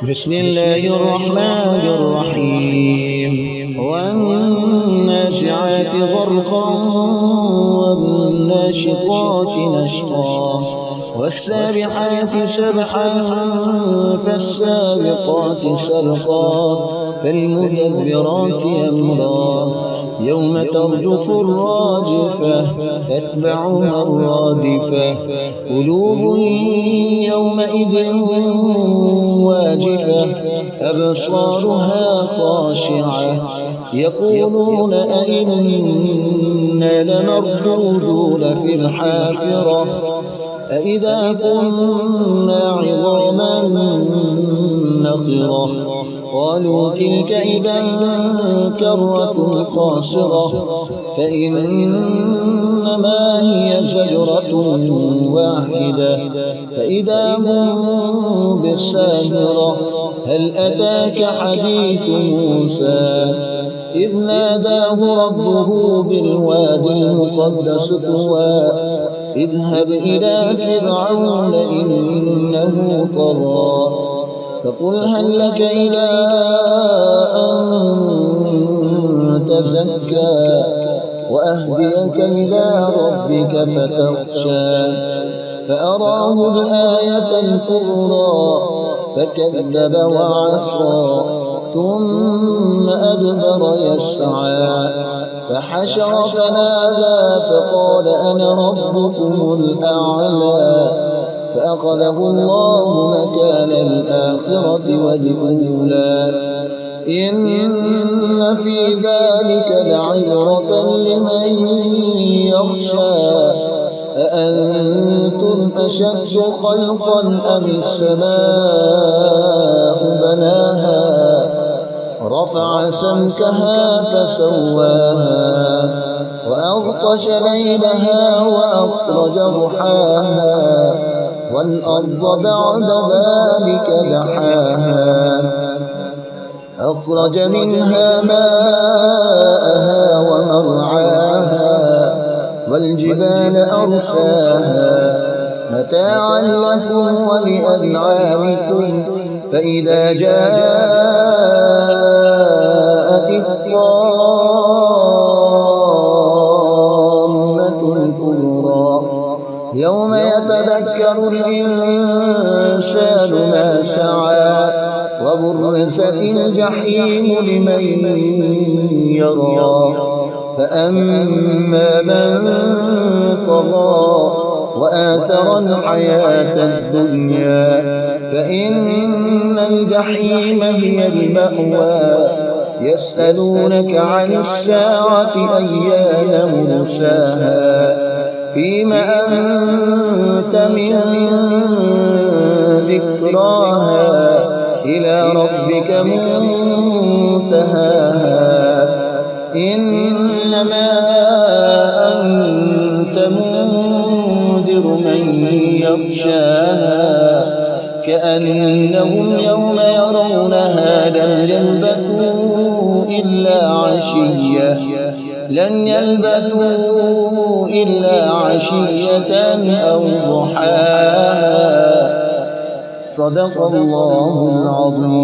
بسم الله الرحمن الرحيم والنازعات غرقا والناشطات نشطا والسابحات سبحا فالسابقات سبقا فالمدبرات أمرا يوم ترجف الراجفة تتبعها الرادفة قلوب يومئذ واجفة أبصارها خاشعة يقولون أئنا لمردودون في الحافرة أئذا كنا عظاما نخرة قالوا تلك إذا كرة خاسرة فإنما هي زجرة واحدة فإذا هم بالساهرة هل أتاك حديث موسى إذ ناداه ربه بالوادي المقدس طوى اذهب إلى فرعون إنه طغى فقل هل لك إلى أن تزكى وأهديك إلى ربك فتخشى فأراه الآية الكبرى فكذب وعصى ثم أدبر يسعى فحشر فنادى فقال أنا ربكم الأعلى فأخذه الله مكان الآخرة والأولى إن في ذلك لعبرة لمن يخشى أأنتم أشد خلقا أم السماء بناها رفع سمكها فسواها وأغطش ليلها وأخرج ضحاها والأرض بعد ذلك دحاها أخرج منها ماءها ومرعاها والجبال أرساها متاعا لكم ولأنعامكم فإذا جاءت الطامة الكبرى يوم يتذكر الإنسان ما سعى وبرزت الجحيم لمن يرى فأما من طغى وآثر الحياة الدنيا فإن الجحيم هي المأوى يسألونك عن الساعة أيان مرساها فيم أنت من ذكراها إلى ربك منتهاها إنما أنت منذر من يخشاها كأنهم يوم يرونها لم يلبثوا إلا عشية أو ضحاها صدق الله العظيم.